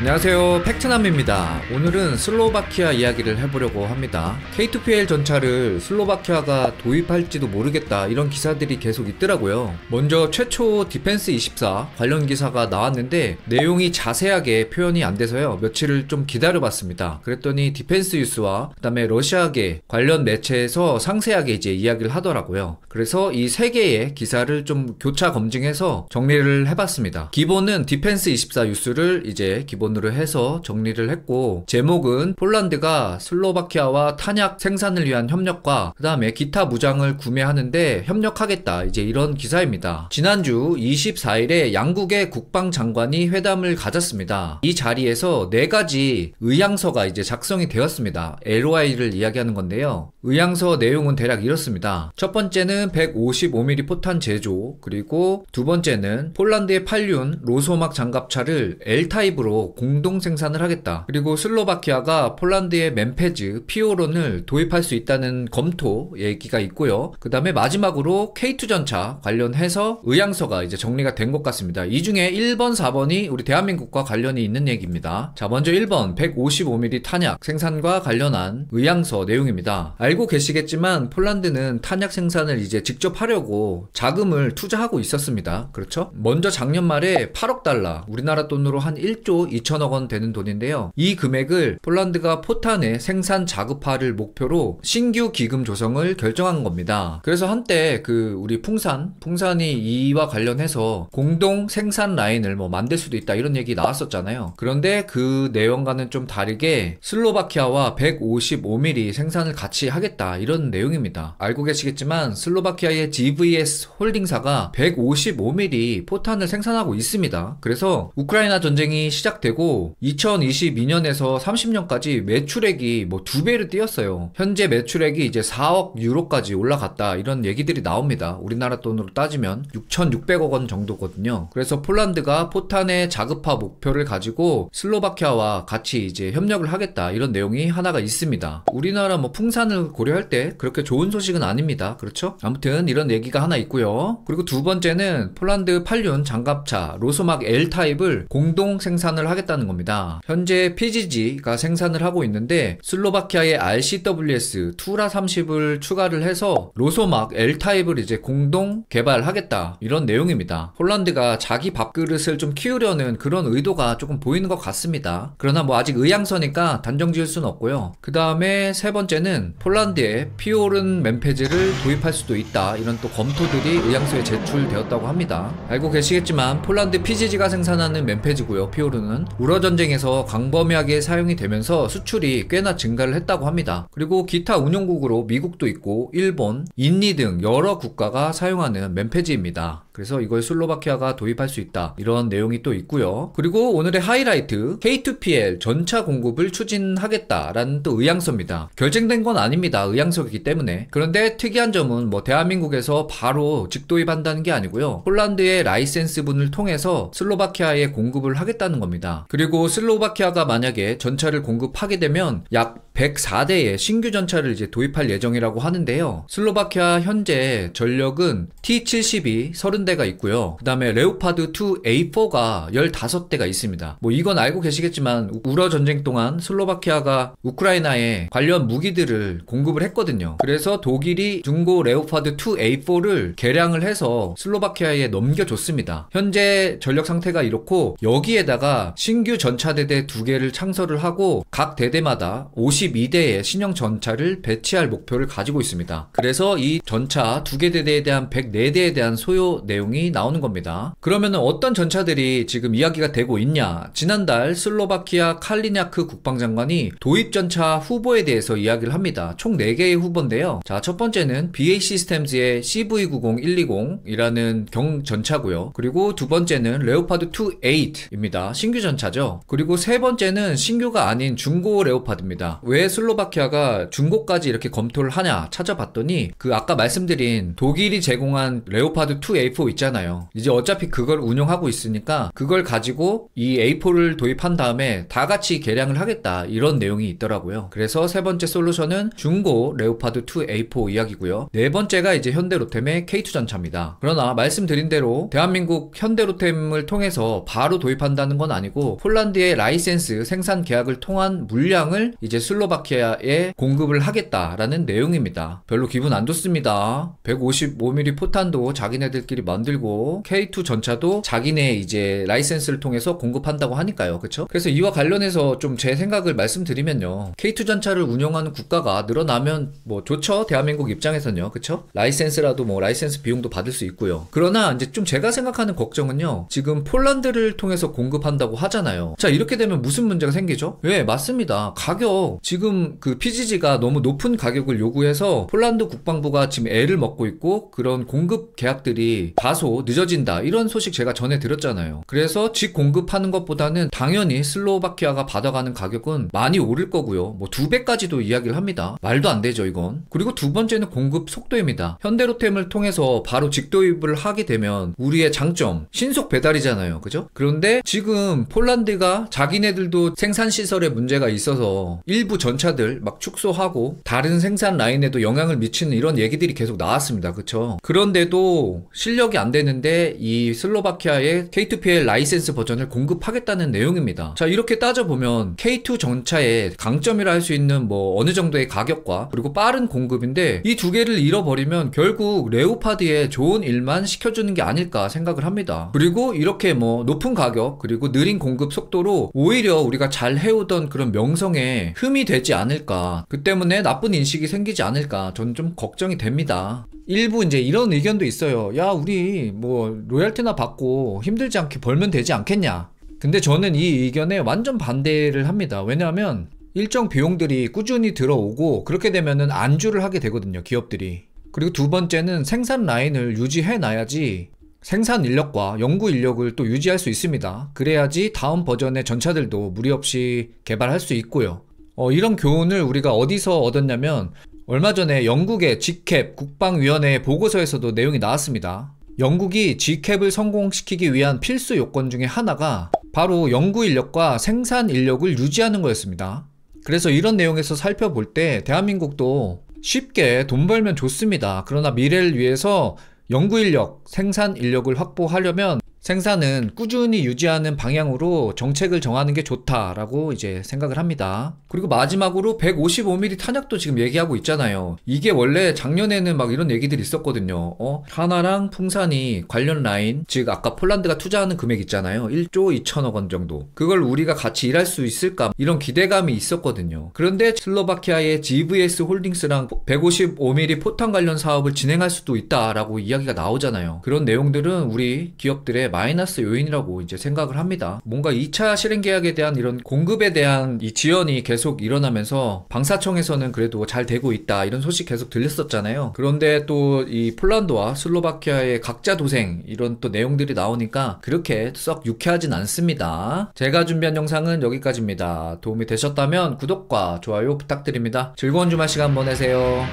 안녕하세요, 팩트남입니다. 오늘은 슬로바키아 이야기를 해보려고 합니다. K2PL 전차를 슬로바키아가 도입할지도 모르겠다, 이런 기사들이 계속 있더라고요. 먼저 최초 디펜스24 관련 기사가 나왔는데 내용이 자세하게 표현이 안 돼서요, 며칠을 좀 기다려봤습니다. 그랬더니 디펜스 뉴스와 그 다음에 러시아계 관련 매체에서 상세하게 이제 이야기를 하더라고요. 그래서 이 세 개의 기사를 좀 교차 검증해서 정리를 해봤습니다. 기본은 디펜스24 뉴스를 이제 기본으로 해서 정리를 했고, 제목은 폴란드가 슬로바키아와 탄약 생산을 위한 협력과 그 다음에 기타 무장을 구매하는데 협력하겠다, 이제 이런 기사입니다. 지난주 24일에 양국의 국방장관이 회담을 가졌습니다. 이 자리에서 4가지 의향서가 이제 작성이 되었습니다. LOI를 이야기하는 건데요. 의향서 내용은 대략 이렇습니다. 첫 번째는 155mm 포탄 제조, 그리고 두 번째는 폴란드의 8륜 로소막 장갑차를 L타입으로 공동 생산을 하겠다. 그리고 슬로바키아가 폴란드의 맨페즈 피오론을 도입할 수 있다는 검토 얘기가 있고요. 그 다음에 마지막으로 K2 전차 관련해서 의향서가 이제 정리가 된 것 같습니다. 이 중에 1번, 4번이 우리 대한민국과 관련이 있는 얘기입니다. 자, 먼저 1번 155mm 탄약 생산과 관련한 의향서 내용입니다. 알고 계시겠지만 폴란드는 탄약 생산을 이제 직접 하려고 자금을 투자하고 있었습니다. 그렇죠? 먼저 작년 말에 8억 달러, 우리나라 돈으로 한 1조 2천억 원 되는 돈인데요. 이 금액을 폴란드가 포탄의 생산 자급화를 목표로 신규 기금 조성을 결정한 겁니다. 그래서 한때 우리 풍산이 이와 관련해서 공동 생산 라인을 만들 수도 있다, 이런 얘기 나왔었잖아요. 그런데 그 내용과는 좀 다르게 슬로바키아와 155mm 생산을 같이 하겠다, 이런 내용입니다. 알고 계시겠지만 슬로바키아의 GVS 홀딩사가 155mm 포탄을 생산하고 있습니다. 그래서 우크라이나 전쟁이 시작되고 2022년에서 30년까지 매출액이 2배를 뛰었어요. 현재 매출액이 이제 4억 유로까지 올라갔다, 이런 얘기들이 나옵니다. 우리나라 돈으로 따지면 6,600억 원 정도거든요. 그래서 폴란드가 포탄의 자급화 목표를 가지고 슬로바키아와 같이 이제 협력을 하겠다, 이런 내용이 하나가 있습니다. 우리나라 풍산을 고려할 때 그렇게 좋은 소식은 아닙니다. 그렇죠? 아무튼 이런 얘기가 하나 있고요. 그리고 두 번째는 폴란드 8륜 장갑차 로소막 L타입을 공동 생산을 하겠다는 겁니다. 현재 PGG가 생산을 하고 있는데 슬로바키아의 RCWS 투라 30을 추가를 해서 로소막 L타입을 이제 공동 개발하겠다, 이런 내용입니다. 폴란드가 자기 밥그릇을 좀 키우려는 그런 의도가 조금 보이는 것 같습니다. 그러나 아직 의향서니까 단정 지을 수는 없고요. 그 다음에 세 번째는 폴란드에 피오른 맨페즈를 도입할 수도 있다, 이런 또 검토들이 의향서에 제출되었다고 합니다. 알고 계시겠지만 폴란드 PGG가 생산하는 맨페즈고요. 피오른은 우러 전쟁에서 광범위하게 사용이 되면서 수출이 꽤나 증가를 했다고 합니다. 그리고 기타 운용국으로 미국도 있고 일본, 인리 등 여러 국가가 사용하는 맨페즈입니다. 그래서 이걸 슬로바키아가 도입할 수 있다, 이런 내용이 또 있고요. 그리고 오늘의 하이라이트, K2PL 전차 공급을 추진하겠다라는 또 의향서입니다. 결정된 건 아닙니다. 의향서이기 때문에. 그런데 특이한 점은 대한민국에서 바로 직도입한다는 게 아니고요. 폴란드의 라이센스분을 통해서 슬로바키아에 공급을 하겠다는 겁니다. 그리고 슬로바키아가 만약에 전차를 공급하게 되면 약 104대의 신규 전차를 이제 도입할 예정이라고 하는데요. 슬로바키아 현재 전력은 T-72 30대가 있고요. 그 다음에 레오파드2 A4가 15대가 있습니다. 이건 알고 계시겠지만 우러 전쟁 동안 슬로바키아가 우크라이나에 관련 무기들을 공급을 했거든요. 그래서 독일이 중고 레오파드2 A4를 개량을 해서 슬로바키아에 넘겨줬습니다. 현재 전력 상태가 이렇고, 여기에다가 신규 전차대대 2개를 창설을 하고 각 대대마다 52대의 신형 전차를 배치할 목표를 가지고 있습니다. 그래서 이 전차 2개 대대에 대한 104대에 대한 소요 내용이 나오는 겁니다. 그러면 어떤 전차들이 지금 이야기가 되고 있냐? 지난달 슬로바키아 칼리냐크 국방장관이 도입 전차 후보에 대해서 이야기를 합니다. 총 4개의 후보인데요. 자, 첫 번째는 BA 시스템즈의 CV90120이라는 경전차고요. 그리고 두 번째는 레오파드2 8입니다. 신규 전차죠. 그리고 세 번째는 신규가 아닌 중고 레오파드입니다. 왜 슬로바키아가 중고까지 이렇게 검토를 하냐 찾아봤더니 아까 말씀드린 독일이 제공한 레오파드2 A4 A4 있잖아요. 이제 어차피 그걸 운용하고 있으니까 그걸 가지고 이 A4를 도입한 다음에 다 같이 개량을 하겠다, 이런 내용이 있더라고요. 그래서 세 번째 솔루션은 중고 레오파드 2 A4 이야기고요. 네 번째가 이제 현대로템의 K2 전차입니다. 그러나 말씀드린 대로 대한민국 현대로템을 통해서 바로 도입한다는 건 아니고 폴란드의 라이센스 생산 계약을 통한 물량을 이제 슬로바키아에 공급을 하겠다라는 내용입니다. 별로 기분 안 좋습니다. 155mm 포탄도 자기네들끼리 만들고 K2 전차도 자기네 이제 라이센스를 통해서 공급한다고 하니까요. 그쵸? 그래서 이와 관련해서 좀 제 생각을 말씀드리면요. K2 전차를 운영하는 국가가 늘어나면 뭐 좋죠. 대한민국 입장에서는요. 그쵸? 라이센스라도 뭐 라이센스 비용도 받을 수 있고요. 그러나 이제 좀 제가 생각하는 걱정은요. 지금 폴란드를 통해서 공급한다고 하잖아요. 자, 이렇게 되면 무슨 문제가 생기죠? 예, 맞습니다. 가격. 지금 그 PGG가 너무 높은 가격을 요구해서 폴란드 국방부가 지금 애를 먹고 있고 그런 공급 계약들이 다소 늦어진다, 이런 소식 제가 전해 드렸잖아요. 그래서 직공급하는 것보다는 당연히 슬로바키아가 받아가는 가격은 많이 오를 거고요. 뭐 2배까지도 이야기를 합니다. 말도 안 되죠, 이건. 그리고 두 번째는 공급 속도입니다. 현대로템을 통해서 바로 직도입을 하게 되면 우리의 장점, 신속 배달이잖아요. 그죠? 그런데 지금 폴란드가 자기네들도 생산시설에 문제가 있어서 일부 전차들 막 축소하고 다른 생산 라인에도 영향을 미치는 이런 얘기들이 계속 나왔습니다. 그쵸? 그런데도 실력이 안 되는데 이 슬로바키아의 K2PL 라이센스 버전을 공급하겠다는 내용입니다. 자, 이렇게 따져보면 K2 전차의 강점이라 할 수 있는 뭐 어느 정도의 가격과 그리고 빠른 공급인데 이 두 개를 잃어버리면 결국 레오파드에 좋은 일만 시켜주는 게 아닐까 생각을 합니다. 그리고 이렇게 뭐 높은 가격 그리고 느린 공급 속도로 오히려 우리가 잘 해오던 그런 명성에 흠이 되지 않을까, 그 때문에 나쁜 인식이 생기지 않을까 저는 좀 걱정이 됩니다. 일부 이제 이런 의견도 있어요. 야, 우리 뭐 로얄티나 받고 힘들지 않게 벌면 되지 않겠냐. 근데 저는 이 의견에 완전 반대를 합니다. 왜냐하면 일정 비용들이 꾸준히 들어오고 그렇게 되면은 안주를 하게 되거든요, 기업들이. 그리고 두 번째는 생산 라인을 유지해 놔야지 생산 인력과 연구 인력을 또 유지할 수 있습니다. 그래야지 다음 버전의 전차들도 무리 없이 개발할 수 있고요. 이런 교훈을 우리가 어디서 얻었냐면 얼마 전에 영국의 GCAP 국방위원회 보고서에서도 내용이 나왔습니다. 영국이 GCAP을 성공시키기 위한 필수 요건 중에 하나가 바로 연구 인력과 생산 인력을 유지하는 거였습니다. 그래서 이런 내용에서 살펴볼 때 대한민국도 쉽게 돈 벌면 좋습니다. 그러나 미래를 위해서 연구 인력, 생산 인력을 확보하려면 생산은 꾸준히 유지하는 방향으로 정책을 정하는 게 좋다라고 이제 생각을 합니다. 그리고 마지막으로 155mm 탄약도 지금 얘기하고 있잖아요. 이게 원래 작년에는 막 이런 얘기들이 있었거든요. 하나랑 풍산이 관련 라인, 즉 아까 폴란드가 투자하는 금액 있잖아요. 1조 2천억 원 정도. 그걸 우리가 같이 일할 수 있을까? 이런 기대감이 있었거든요. 그런데 슬로바키아의 GVS 홀딩스랑 155mm 포탄 관련 사업을 진행할 수도 있다라고 이야기가 나오잖아요. 그런 내용들은 우리 기업들의 마이너스 요인이라고 이제 생각을 합니다. 뭔가 2차 실행 계약에 대한 이런 공급에 대한 이 지연이 계속 일어나면서 방사청에서는 그래도 잘 되고 있다, 이런 소식 계속 들렸었잖아요. 그런데 또 이 폴란드와 슬로바키아의 각자 도생, 이런 또 내용들이 나오니까 그렇게 썩 유쾌하진 않습니다. 제가 준비한 영상은 여기까지입니다. 도움이 되셨다면 구독과 좋아요 부탁드립니다. 즐거운 주말 시간 보내세요.